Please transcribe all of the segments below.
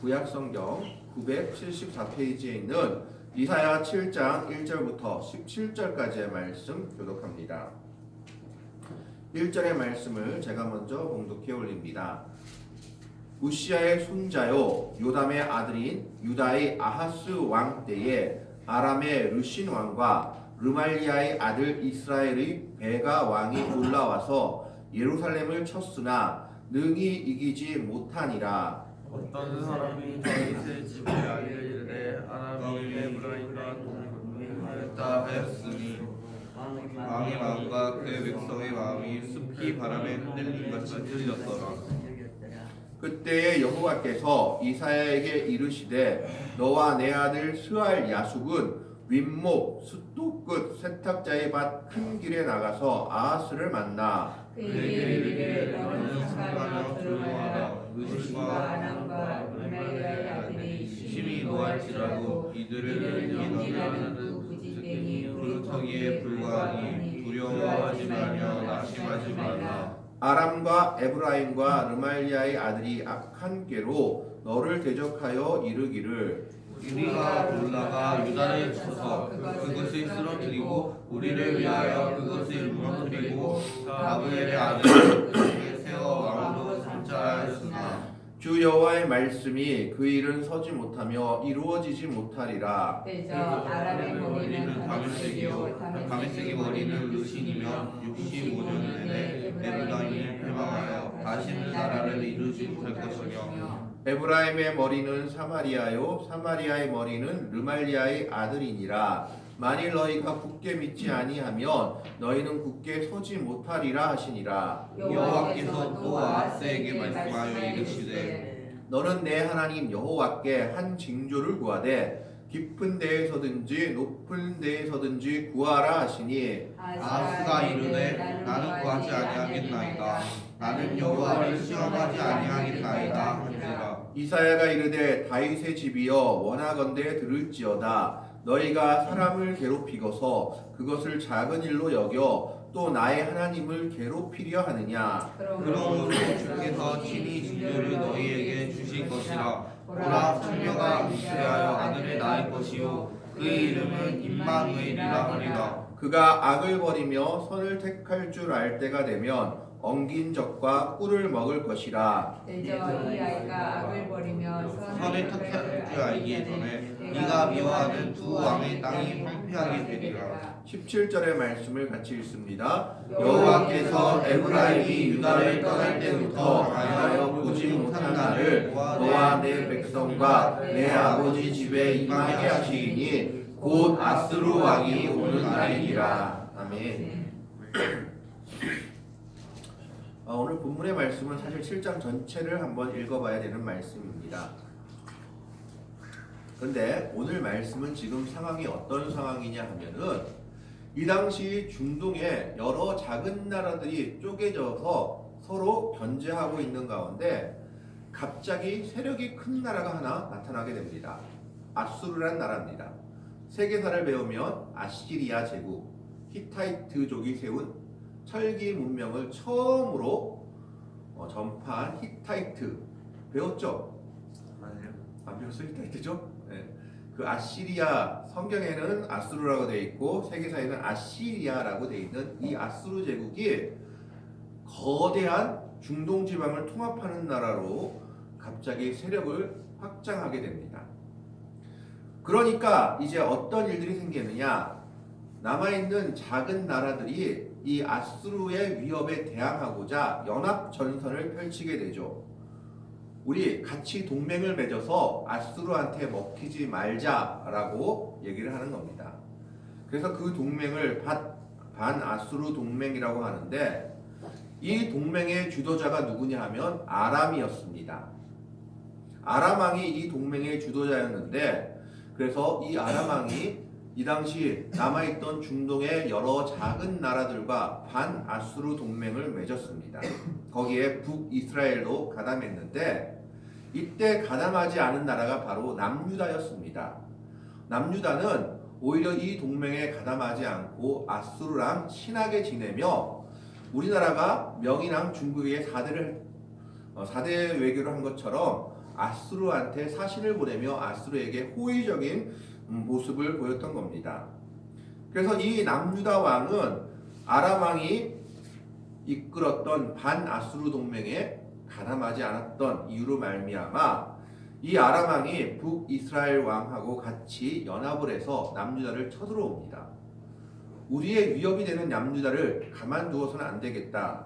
구약성경 974페이지에 있는 이사야 7장 1절부터 17절까지의 말씀 교독합니다. 1절의 말씀을 제가 먼저 봉독해 올립니다. 우시아의 손자요 요담의 아들인 유다의 아하스 왕 때에 아람의 르신 왕과 르말리아의 아들 이스라엘의 베가 왕이 올라와서 예루살렘을 쳤으나 능히 이기지 못하니라. 어떤 사람이 다윗의 집에 알리되 아람이 에브라임과 동맹하였다 하였으니 왕의 마음과 그의 백성의 마음이 습히 바람에 흔들린 같이 흔들렸더라. 그때에 여호와께서 이사야에게 이르시되 너와 내 아들 스알 야숙은 윗목 숫도 끝 세탁자의 밭 큰 길에 나가서 아하스를 만나 그에게 이르되 너는 상가며 조용하라. 르신과 아람과 르말리아의 아들이 심히 노할지라도 이들을 연기하는 부지땡이 구루터기에 불과하니 두려워하지 말며 낙심하지 말라. 아람과 에브라임과 르말리아의 아들이 악한 꾀로 너를 대적하여 이르기를 우리가 올라가 유다를 쳐서 그것을 쓰러뜨리고 우리를 위하여 그것을 무너뜨리고 다브엘의 아들을 그에게 세워 왕으로 삼자 하였으나 주 여호와의 말씀이 그 일은 서지 못하며 이루어지지 못하리라. 그저 아람의 머리는 다메섹이요 다메섹의 머리는 르신이며 65년 내내 에브라임을 패망하여 다시는 나라를 이루지 못할 것이며 에브라임의 머리는 사마리아요 사마리아의 머리는 르말리아의 아들이니라. 만일 너희가 굳게 믿지 아니하면 너희는 굳게 서지 못하리라 하시니라. 여호와께서 또 아하스에게 말씀하여 이르시되 너는 내 하나님 여호와께 한 징조를 구하되 깊은 데에서든지 높은 데에서든지 구하라 하시니 아하스가 이르되 나는 구하지 아니하겠나이다. 나는 여호와를 시험하지 아니하겠나이다 한지라. 이사야가 이르되 다윗의 집이여 원하건대 들을지어다. 너희가 사람을 괴롭히고서 그것을 작은 일로 여겨 또 나의 하나님을 괴롭히려 하느냐. 그러므로 주께서 친히 징조를 너희에게 주실 것이라. 보라 처녀가 잉태하여 아들을 낳을 것이요 그의 이름은 임마누엘이라 하리라. 그가 악을 버리며 선을 택할 줄 알 때가 되면 엉긴 적과 꿀을 먹을 것이라. 그저 이 아이가 악을 버리며 선을 택할 줄 알기에 전에 네가 미워하는 두 왕의 땅이 황폐하게 되리라. 17절의 말씀을 같이 읽습니다. 여호와께서 에브라임이 유다를 떠날 때부터 하여 보지 못한 날을 너와 내 백성과 내 아버지 집에 임하게 하시니 곧 아스루 왕이 오는 날이니라. 아멘. 오늘 본문의 말씀은 사실 7장 전체를 한번 읽어봐야 되는 말씀입니다. 그런데 오늘 말씀은 지금 상황이 어떤 상황이냐 하면은 이 당시 중동에 여러 작은 나라들이 쪼개져서 서로 견제하고 있는 가운데 갑자기 세력이 큰 나라가 하나 나타나게 됩니다. 아수르란 나라입니다. 세계사를 배우면 아시리아 제국, 히타이트족이 세운 철기 문명을 처음으로 전파한 히타이트 배웠죠? 안 배웠어요? 히타이트죠? 네. 그 아시리아 성경에는 아수르라고 되어 있고 세계사에는 아시리아라고 되어 있는 이 아수르 제국이 거대한 중동 지방을 통합하는 나라로 갑자기 세력을 확장하게 됩니다. 그러니까 이제 어떤 일들이 생기느냐? 남아있는 작은 나라들이 이 아수르의 위협에 대항하고자 연합 전선을 펼치게 되죠. 우리 같이 동맹을 맺어서 아수르한테 먹히지 말자라고 얘기를 하는 겁니다. 그래서 그 동맹을 반아수르 동맹이라고 하는데 이 동맹의 주도자가 누구냐 하면 아람이었습니다. 아람 왕이 이 동맹의 주도자였는데 그래서 이 아람 왕이 이 당시 남아있던 중동의 여러 작은 나라들과 반아수르 동맹을 맺었습니다. 거기에 북이스라엘도 가담했는데 이때 가담하지 않은 나라가 바로 남유다였습니다. 남유다는 오히려 이 동맹에 가담하지 않고 아수르랑 친하게 지내며 우리나라가 명이랑 중국의 4대 외교를 한 것처럼 아수르한테 사신을 보내며 아수르에게 호의적인 모습을 보였던 겁니다. 그래서 이 남유다 왕은 아람 왕이 이끌었던 반아수르 동맹에 가담하지 않았던 이유로 말미암아 이 아람 왕이 북이스라엘 왕하고 같이 연합을 해서 남유다를 쳐들어옵니다. 우리의 위협이 되는 남유다를 가만두어서는 안 되겠다.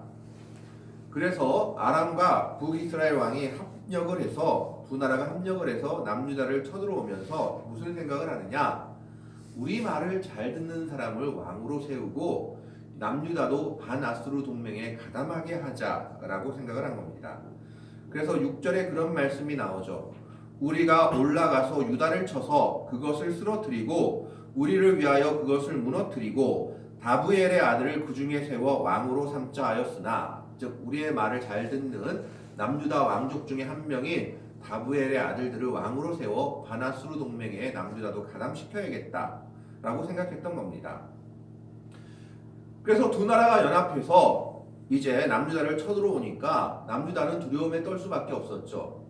그래서 아람과 북이스라엘 왕이 합력을 해서 두 나라가 합력을 해서 남유다를 쳐들어오면서 무슨 생각을 하느냐? 우리 말을 잘 듣는 사람을 왕으로 세우고 남유다도 반아수르 동맹에 가담하게 하자라고 생각을 한 겁니다. 그래서 6절에 그런 말씀이 나오죠. 우리가 올라가서 유다를 쳐서 그것을 쓰러뜨리고 우리를 위하여 그것을 무너뜨리고 다브엘의 아들을 그 중에 세워 왕으로 삼자 하였으나, 즉 우리의 말을 잘 듣는 남유다 왕족 중에 한 명이 다브엘의 아들들을 왕으로 세워 반아수르 동맹에 남유다도 가담시켜야겠다라고 생각했던 겁니다. 그래서 두 나라가 연합해서 이제 남유다를 쳐들어오니까 남유다는 두려움에 떨 수밖에 없었죠.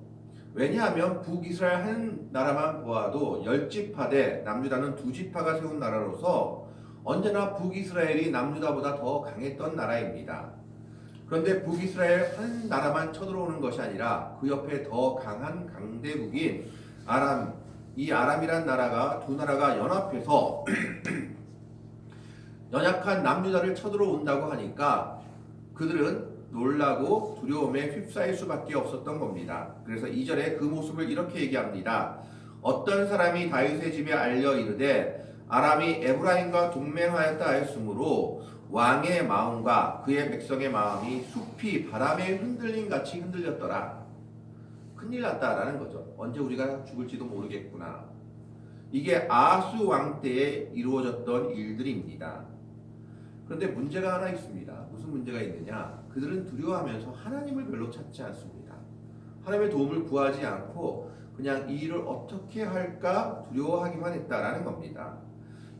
왜냐하면 북이스라엘 한 나라만 보아도 10지파 대 남유다는 2지파가 세운 나라로서 언제나 북이스라엘이 남유다보다 더 강했던 나라입니다. 그런데 북이스라엘 한 나라만 쳐들어오는 것이 아니라 그 옆에 더 강한 강대국인 아람, 이 아람이란 나라가 두 나라가 연합해서 연약한 남유다를 쳐들어온다고 하니까 그들은 놀라고 두려움에 휩싸일 수밖에 없었던 겁니다. 그래서 2절에 그 모습을 이렇게 얘기합니다. 어떤 사람이 다윗의 집에 알려 이르되 아람이 에브라임과 동맹하였다 하였으므로 왕의 마음과 그의 백성의 마음이 숲이 바람에 흔들림 같이 흔들렸더라. 큰일 났다라는 거죠. 언제 우리가 죽을지도 모르겠구나. 이게 아하스 왕 때에 이루어졌던 일들입니다. 그런데 문제가 하나 있습니다. 무슨 문제가 있느냐? 그들은 두려워하면서 하나님을 별로 찾지 않습니다. 하나님의 도움을 구하지 않고 그냥 이 일을 어떻게 할까 두려워하기만 했다라는 겁니다.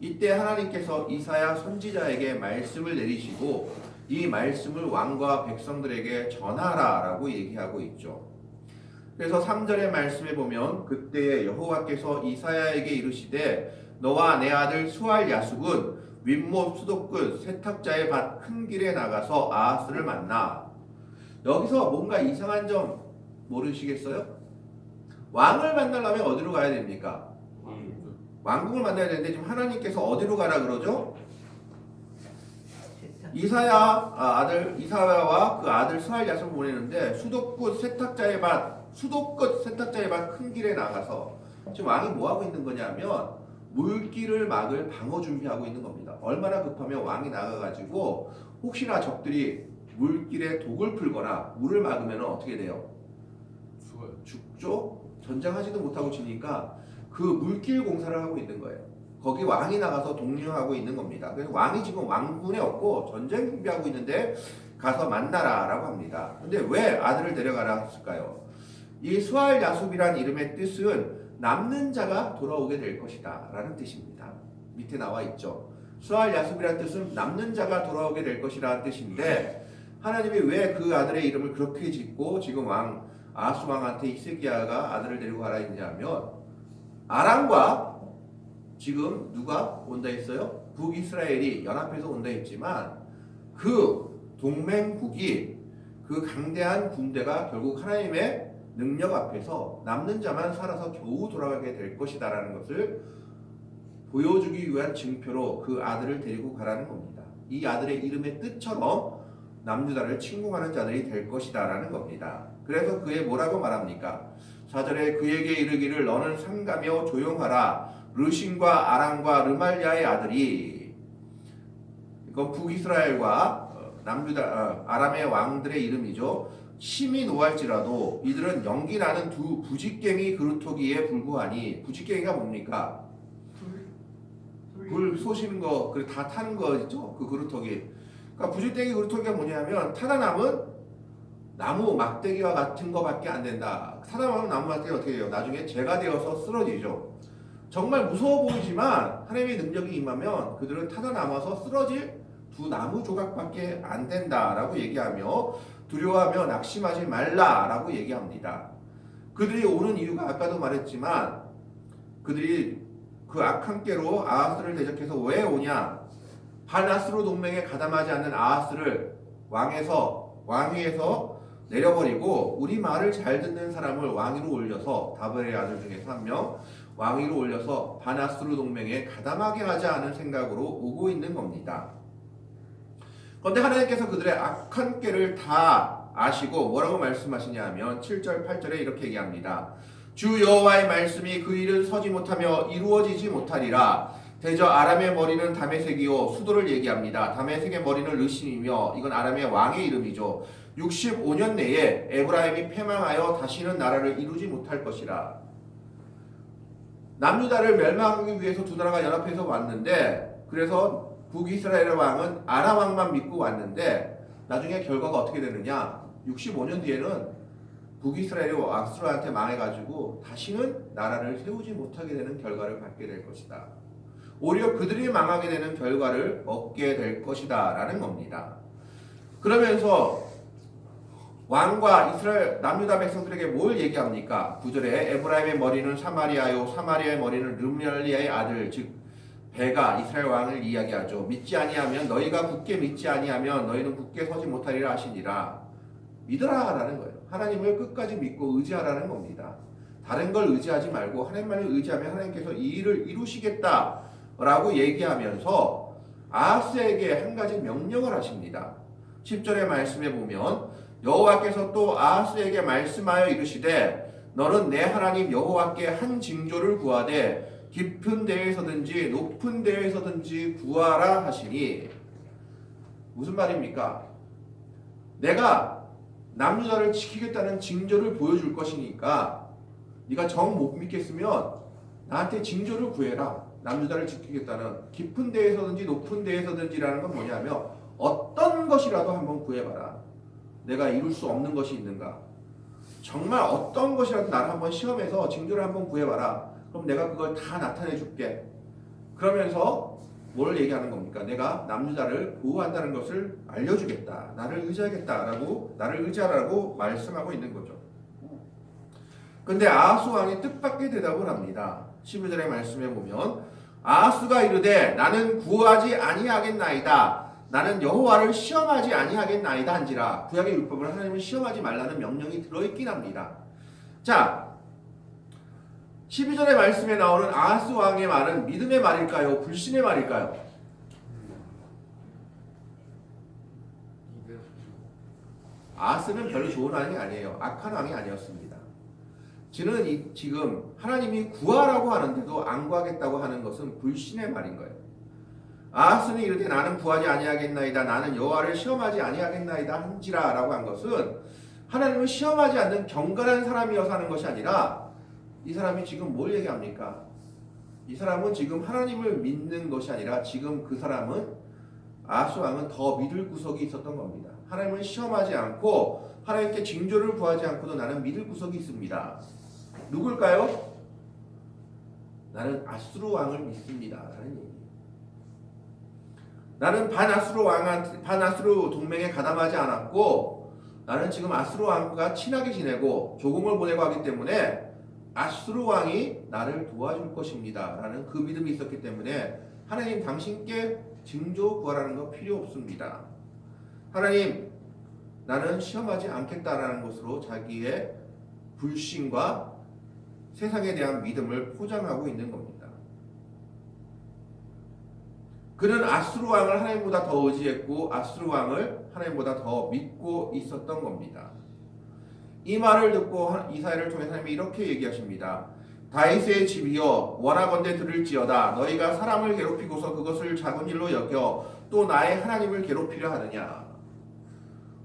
이때 하나님께서 이사야 선지자에게 말씀을 내리시고 이 말씀을 왕과 백성들에게 전하라라고 얘기하고 있죠. 그래서 3절의 말씀에 보면 그때에 여호와께서 이사야에게 이르시되 너와 내 아들 수알 야숲은 윗못 수도끝 세탁자의 밭 큰 길에 나가서 아하스를 만나. 여기서 뭔가 이상한 점 모르시겠어요? 왕을 만나려면 어디로 가야 됩니까? 왕궁을 만나야 되는데 지금 하나님께서 어디로 가라 그러죠? 이사야와 그 아들 수알 야숲을 보내는데 수도끝 세탁자의 밭 큰 길에 나가서 지금 왕이 뭐 하고 있는 거냐면 물길을 막을 방어 준비하고 있는 겁니다. 얼마나 급하면 왕이 나가가지고 혹시나 적들이 물길에 독을 풀거나 물을 막으면 어떻게 돼요? 죽죠? 전쟁하지도 못하고 지니까 그 물길 공사를 하고 있는 거예요. 거기 왕이 나가서 독려하고 있는 겁니다. 그래서 왕이 지금 왕궁에 없고 전쟁 준비하고 있는데 가서 만나라라고 합니다. 근데 왜 아들을 데려가라 했을까요? 이 수알 야숲이란 이름의 뜻은 남는 자가 돌아오게 될 것이다 라는 뜻입니다. 밑에 나와 있죠. 수알 야숲이란 뜻은 남는 자가 돌아오게 될 것이라는 뜻인데 하나님이 왜 그 아들의 이름을 그렇게 짓고 지금 왕 아하스 왕한테 히스기야가 아들을 데리고 가라 했냐면 아람과 지금 누가 온다 했어요? 북이스라엘이 연합해서 온다 했지만 그 동맹국이 그 강대한 군대가 결국 하나님의 능력 앞에서 남는 자만 살아서 겨우 돌아가게 될 것이다 라는 것을 보여주기 위한 증표로 그 아들을 데리고 가라는 겁니다. 이 아들의 이름의 뜻처럼 남유다를 침공하는 자들이 될 것이다 라는 겁니다. 그래서 그에 뭐라고 말합니까? 4절에 그에게 이르기를 너는 삼가며 조용하라. 르신과 아람과 르말리아의 아들이, 이건 북이스라엘과 남유다 아람의 왕들의 이름이죠. 심히 노할지라도 이들은 연기 나는 두 부직갱이 그루터기에 불구하니. 부직갱이가 뭡니까? 불 쏘시는 거, 그리고 다 타는 거 있죠? 그 그루터기. 그러니까 부직갱이 그루터기가 뭐냐면 타다 남은 나무 막대기와 같은 거밖에 안 된다. 타다 남은 나무 막대기가 어떻게 돼요? 나중에 재가 되어서 쓰러지죠. 정말 무서워 보이지만 하나님의 능력이 임하면 그들은 타다 남아서 쓰러질 두 나무 조각밖에 안 된다라고 얘기하며 두려워하며 낙심하지 말라라고 얘기합니다. 그들이 오는 이유가 아까도 말했지만 그들이 그 악한 꾀로 아하스를 대적해서 왜 오냐? 반아스로 동맹에 가담하지 않는 아하스를 왕위에서 내려버리고 우리 말을 잘 듣는 사람을 왕위로 올려서 다벨의 아들 중에서 한 명 왕위로 올려서 반아스로 동맹에 가담하게 하자 하는 생각으로 오고 있는 겁니다. 그런데 하나님께서 그들의 악한 꾀를 다 아시고 뭐라고 말씀하시냐 하면 7절 8절에 이렇게 얘기합니다. 주 여호와의 말씀이 그 일은 서지 못하며 이루어지지 못하리라. 대저 아람의 머리는 다메섹이요. 수도를 얘기합니다. 다메섹의 머리는 르심이며 이건 아람의 왕의 이름이죠. 65년 내에 에브라임이 패망하여 다시는 나라를 이루지 못할 것이라. 남유다를 멸망하기 위해서 두 나라가 연합해서 왔는데 그래서 북이스라엘의 왕은 아람 왕만 믿고 왔는데 나중에 결과가 어떻게 되느냐? 65년 뒤에는 북이스라엘이 아수르한테 망해가지고 다시는 나라를 세우지 못하게 되는 결과를 받게 될 것이다. 오히려 그들이 망하게 되는 결과를 얻게 될 것이다 라는 겁니다. 그러면서 왕과 이스라엘 남유다 백성들에게 뭘 얘기합니까? 9절에 에브라임의 머리는 사마리아요 사마리아의 머리는 르멜리아의 아들 즉 배가 이스라엘 왕을 이야기하죠. 믿지 아니하면 너희가 굳게 믿지 아니하면 너희는 굳게 서지 못하리라 하시니라. 믿으라 라는 거예요. 하나님을 끝까지 믿고 의지하라는 겁니다. 다른 걸 의지하지 말고 하나님만을 의지하면 하나님께서 이 일을 이루시겠다 라고 얘기하면서 아하스에게 한 가지 명령을 하십니다. 10절의 말씀에 보면 여호와께서 또 아하스에게 말씀하여 이르시되 너는 내 하나님 여호와께 한 징조를 구하되 깊은 데에서든지 높은 데에서든지 구하라 하시니 무슨 말입니까? 내가 남유다를 지키겠다는 징조를 보여줄 것이니까 네가 정 못 믿겠으면 나한테 징조를 구해라. 남유다를 지키겠다는 깊은 데에서든지 높은 데에서든지라는 건 뭐냐면 어떤 것이라도 한번 구해봐라. 내가 이룰 수 없는 것이 있는가? 정말 어떤 것이라도 나를 한번 시험해서 징조를 한번 구해봐라. 그럼 내가 그걸 다 나타내 줄게. 그러면서 뭘 얘기하는 겁니까? 내가 남유다를 보호한다는 것을 알려주겠다. 나를 의지하겠다라고 나를 의지하라고 말씀하고 있는 거죠. 근데 아하스 왕이 뜻밖의 대답을 합니다. 12절의 말씀에 보면 아하스가 이르되 나는 구하지 아니하겠나이다. 나는 여호와를 시험하지 아니하겠나이다 한지라. 구약의 율법을 하나님을 시험하지 말라는 명령이 들어있긴 합니다. 자, 12절의 말씀에 나오는 아하스 왕의 말은 믿음의 말일까요? 불신의 말일까요? 아하스는 별로 좋은 왕이 아니에요. 악한 왕이 아니었습니다. 저는 지금 하나님이 구하라고 하는데도 안 구하겠다고 하는 것은 불신의 말인 거예요. 아하스는 이르되 나는 구하지 아니하겠나이다. 나는 여호와를 시험하지 아니하겠나이다 한지라 라고 한 것은 하나님을 시험하지 않는 경건한 사람이어서 하는 것이 아니라 이 사람이 지금 뭘 얘기합니까? 이 사람은 지금 하나님을 믿는 것이 아니라 지금 그 사람은 아하스 왕은 더 믿을 구석이 있었던 겁니다. 하나님을 시험하지 않고 하나님께 징조를 구하지 않고도 나는 믿을 구석이 있습니다. 누굴까요? 나는 아수르 왕을 믿습니다 라는 얘기예요. 나는 반아수르 동맹에 가담하지 않았고 나는 지금 아수르 왕과 친하게 지내고 조공을 보내고 하기 때문에 아수르 왕이 나를 도와줄 것입니다 라는 그 믿음이 있었기 때문에 하나님 당신께 징조 구하라는 거 필요 없습니다. 하나님 나는 시험하지 않겠다라는 것으로 자기의 불신과 세상에 대한 믿음을 포장하고 있는 겁니다. 그는 아수르 왕을 하나님보다 더 의지했고 아수르 왕을 하나님보다 더 믿고 있었던 겁니다. 이 말을 듣고 이사야를 통해 하나님이 이렇게 얘기하십니다. 다윗의 집이여 원하건대 들을지어다. 너희가 사람을 괴롭히고서 그것을 작은 일로 여겨 또 나의 하나님을 괴롭히려 하느냐.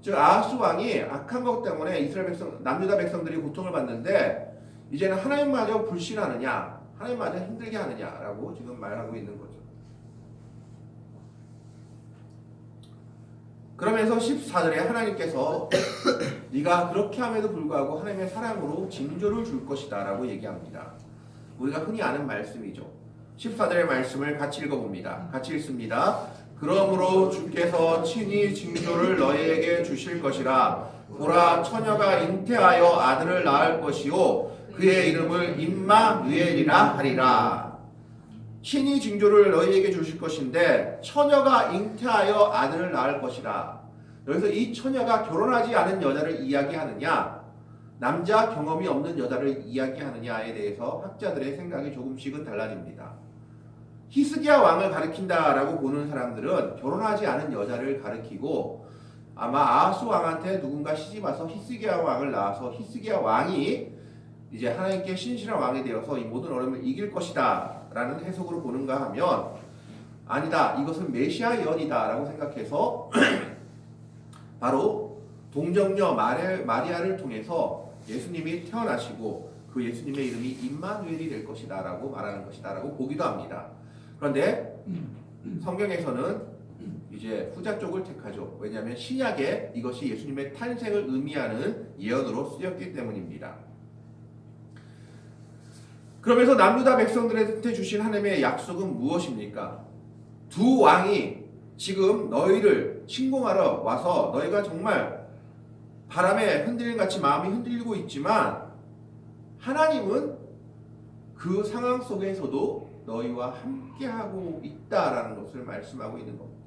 즉 아하스 왕이 악한 것 때문에 이스라엘 백성, 남유다 백성들이 고통을 받는데 이제는 하나님마저 불신하느냐, 하나님마저 힘들게 하느냐라고 지금 말하고 있는 거죠. 그러면서 14절에 하나님께서 네가 그렇게 함에도 불구하고 하나님의 사랑으로 징조를 줄 것이다 라고 얘기합니다. 우리가 흔히 아는 말씀이죠. 14절의 말씀을 같이 읽어봅니다. 같이 읽습니다. 그러므로 주께서 친히 징조를 너희에게 주실 것이라. 보라 처녀가 잉태하여 아들을 낳을 것이요 그의 이름을 임마누엘이라 하리라. 신이 징조를 너희에게 주실 것인데 처녀가 잉태하여 아들을 낳을 것이라. 여기서 이 처녀가 결혼하지 않은 여자를 이야기하느냐 남자 경험이 없는 여자를 이야기하느냐에 대해서 학자들의 생각이 조금씩은 달라집니다. 히스기야 왕을 가리킨다라고 보는 사람들은 결혼하지 않은 여자를 가리키고 아마 아하스 왕한테 누군가 시집와서 히스기야 왕을 낳아서 히스기야 왕이 이제 하나님께 신실한 왕이 되어서 이 모든 어려움을 이길 것이다 라는 해석으로 보는가 하면 아니다, 이것은 메시아 예언이다 라고 생각해서 바로 동정녀 마리아를 통해서 예수님이 태어나시고 그 예수님의 이름이 임마누엘이 될 것이다 라고 말하는 것이다 라고 보기도 합니다. 그런데 성경에서는 이제 후자 쪽을 택하죠. 왜냐하면 신약에 이것이 예수님의 탄생을 의미하는 예언으로 쓰였기 때문입니다. 그러면서 남유다 백성들한테 주신 하나님의 약속은 무엇입니까? 두 왕이 지금 너희를 침공하러 와서 너희가 정말 바람에 흔들림같이 마음이 흔들리고 있지만 하나님은 그 상황 속에서도 너희와 함께하고 있다라는 것을 말씀하고 있는 겁니다.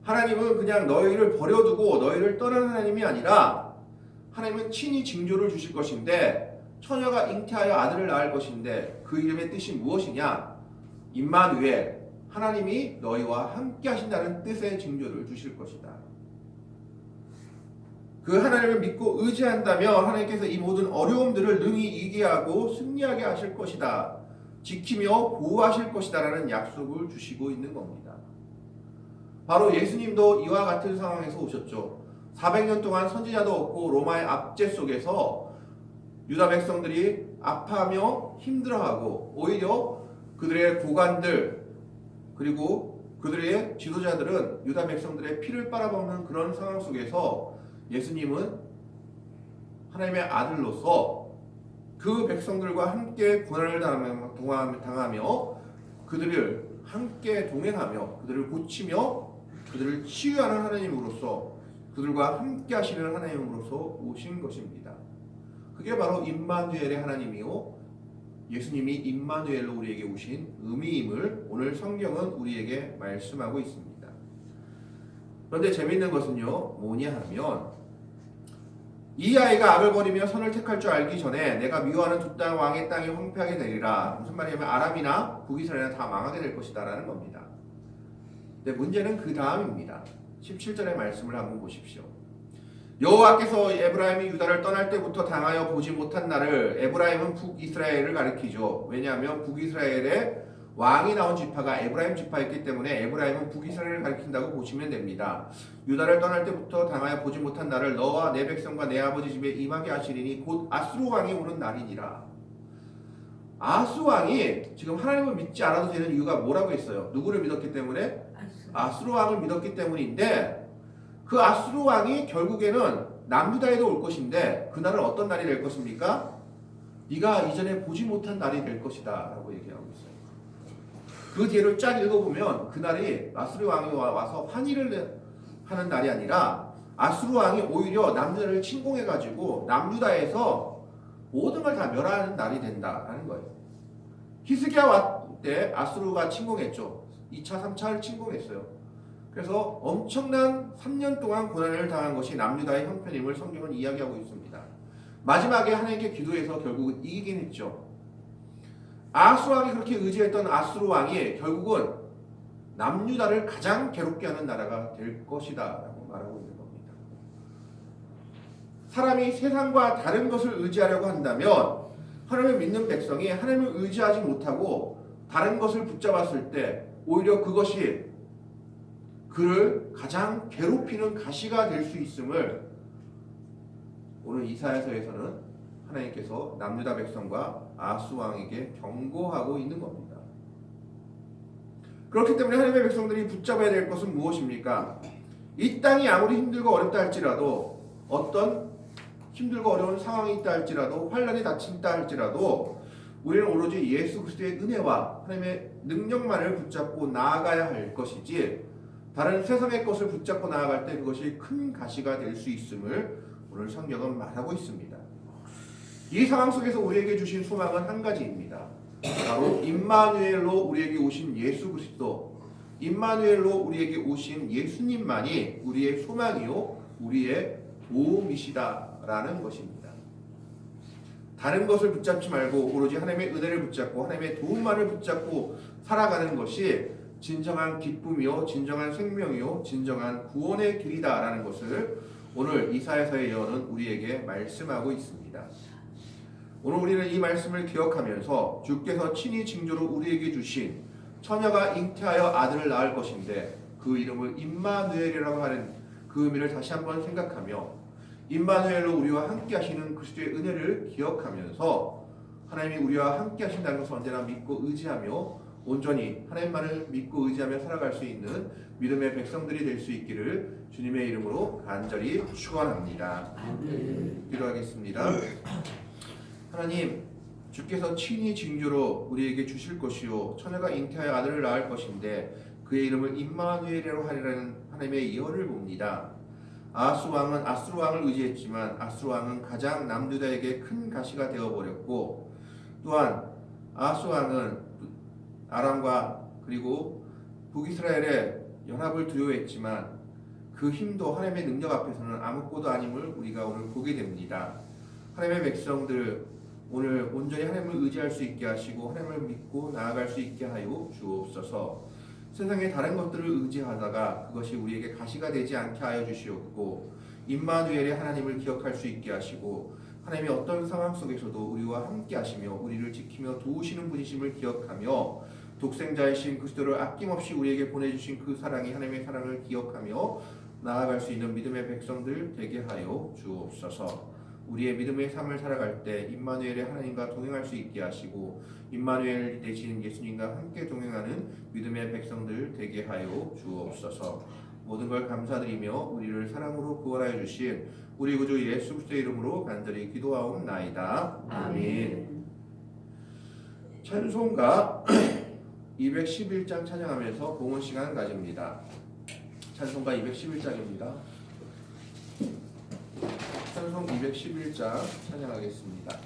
하나님은 그냥 너희를 버려두고 너희를 떠나는 하나님이 아니라 하나님은 친히 징조를 주실 것인데 처녀가 잉태하여 아들을 낳을 것인데 그 이름의 뜻이 무엇이냐? 임마누엘, 하나님이 너희와 함께 하신다는 뜻의 징조를 주실 것이다. 그 하나님을 믿고 의지한다면 하나님께서 이 모든 어려움들을 능히 이기게 하고 승리하게 하실 것이다. 지키며 보호하실 것이다 라는 약속을 주시고 있는 겁니다. 바로 예수님도 이와 같은 상황에서 오셨죠. 400년 동안 선지자도 없고 로마의 압제 속에서 유다 백성들이 아파하며 힘들어하고 오히려 그들의 고관들 그리고 그들의 지도자들은 유다 백성들의 피를 빨아먹는 그런 상황 속에서 예수님은 하나님의 아들로서 그 백성들과 함께 고난을 당하며 그들을 함께 동행하며 그들을 고치며 그들을 치유하는 하나님으로서 그들과 함께 하시는 하나님으로서 오신 것입니다. 그게 바로 임마누엘의 하나님이요 예수님이 임마누엘로 우리에게 오신 의미임을 오늘 성경은 우리에게 말씀하고 있습니다. 그런데 재미있는 것은요 뭐냐 하면 이 아이가 악을 버리며 선을 택할 줄 알기 전에 내가 미워하는 두 땅 왕의 땅이 황폐하게 되리라. 무슨 말이냐면 아람이나 북이스라엘이나 다 망하게 될 것이다 라는 겁니다. 근데 문제는 그 다음입니다. 17절의 말씀을 한번 보십시오. 여호와께서 에브라임이 유다를 떠날 때부터 당하여 보지 못한 날을, 에브라임은 북이스라엘을 가리키죠. 왜냐하면 북이스라엘의 왕이 나온 지파가 에브라임 지파였기 때문에 에브라임은 북이스라엘을 가리킨다고 보시면 됩니다. 유다를 떠날 때부터 당하여 보지 못한 날을 너와 내 백성과 내 아버지 집에 임하게 하시리니 곧 아수르 왕이 오는 날이니라. 아수르 왕이 지금 하나님을 믿지 않아도 되는 이유가 뭐라고 했어요? 누구를 믿었기 때문에? 아수르 왕을 믿었기 때문인데 그 아수르 왕이 결국에는 남유다에도 올 것인데 그날은 어떤 날이 될 것입니까? 네가 이전에 보지 못한 날이 될 것이다 라고 얘기하고 있어요. 그 뒤를 쫙 읽어보면 그날이 아수르 왕이 와서 환희를 하는 날이 아니라 아수르 왕이 오히려 남유다를 침공해가지고 남유다에서 모든 걸 다 멸하는 날이 된다라는 거예요. 히스기야 때 아수르가 침공했죠. 2차, 3차를 침공했어요. 그래서 엄청난 3년 동안 고난을 당한 것이 남유다의 형편임을 성경은 이야기하고 있습니다. 마지막에 하나님께 기도해서 결국은 이기긴 했죠. 아하스 왕이 그렇게 의지했던 아수르 왕이 결국은 남유다를 가장 괴롭게 하는 나라가 될 것이다 라고 말하고 있는 겁니다. 사람이 세상과 다른 것을 의지하려고 한다면 하나님을 믿는 백성이 하나님을 의지하지 못하고 다른 것을 붙잡았을 때 오히려 그것이 그를 가장 괴롭히는 가시가 될 수 있음을 오늘 이사야서에서는 하나님께서 남유다 백성과 아하스 왕에게 경고하고 있는 겁니다. 그렇기 때문에 하나님의 백성들이 붙잡아야 될 것은 무엇입니까? 이 땅이 아무리 힘들고 어렵다 할지라도 어떤 힘들고 어려운 상황이 있다 할지라도 환난이 닥친다 할지라도 우리는 오로지 예수 그리스도의 은혜와 하나님의 능력만을 붙잡고 나아가야 할 것이지 다른 세상의 것을 붙잡고 나아갈 때 그것이 큰 가시가 될 수 있음을 오늘 성경은 말하고 있습니다. 이 상황 속에서 우리에게 주신 소망은 한 가지입니다. 바로 임마누엘로 우리에게 오신 예수 그리스도, 임마누엘로 우리에게 오신 예수님만이 우리의 소망이요 우리의 도움이시다라는 것입니다. 다른 것을 붙잡지 말고 오로지 하나님의 은혜를 붙잡고 하나님의 도움만을 붙잡고 살아가는 것이 진정한 기쁨이요 진정한 생명이요 진정한 구원의 길이다라는 것을 오늘 이사야서의 예언은 우리에게 말씀하고 있습니다. 오늘 우리는 이 말씀을 기억하면서 주께서 친히 징조로 우리에게 주신 처녀가 잉태하여 아들을 낳을 것인데 그 이름을 임마누엘이라고 하는 그 의미를 다시 한번 생각하며 임마누엘로 우리와 함께 하시는 그리스도의 은혜를 기억하면서 하나님이 우리와 함께 하신다는 것을 언제나 믿고 의지하며 온전히 하나님만을 믿고 의지하며 살아갈 수 있는 믿음의 백성들이 될 수 있기를 주님의 이름으로 간절히 축원합니다. 기도하겠습니다. 하나님, 주께서 친히 징조로 우리에게 주실 것이요 처녀가 잉태하여 아들을 낳을 것인데 그의 이름을 임마누엘이라고 하리라는 하나님의 예언을 봅니다. 아하스 왕은 아수르 왕을 의지했지만 아수르 왕은 가장 남유다에게 큰 가시가 되어버렸고 또한 아하스 왕은 아람과 그리고 북이스라엘의 연합을 두려워했지만 그 힘도 하나님의 능력 앞에서는 아무것도 아님을 우리가 오늘 보게 됩니다. 하나님의 백성들 오늘 온전히 하나님을 의지할 수 있게 하시고 하나님을 믿고 나아갈 수 있게 하여 주옵소서. 세상의 다른 것들을 의지하다가 그것이 우리에게 가시가 되지 않게 하여 주시옵고 임마누엘의 하나님을 기억할 수 있게 하시고 하나님의 어떤 상황 속에서도 우리와 함께 하시며 우리를 지키며 도우시는 분이심을 기억하며 독생자이신 그리스도를 아낌없이 우리에게 보내주신 그 사랑이 하나님의 사랑을 기억하며 나아갈 수 있는 믿음의 백성들 되게 하여 주옵소서. 우리의 믿음의 삶을 살아갈 때 임마누엘의 하나님과 동행할 수 있게 하시고 임마누엘 되신 예수님과 함께 동행하는 믿음의 백성들 되게 하여 주옵소서. 모든 걸 감사드리며 우리를 사랑으로 구원하여 주신 우리 구주 예수 그리스도의 이름으로 간절히 기도하옵나이다. 아멘. 찬송가 211장 찬양하면서 봉헌 시간 가집니다. 찬송가 211장입니다. 찬송 211장 찬양하겠습니다.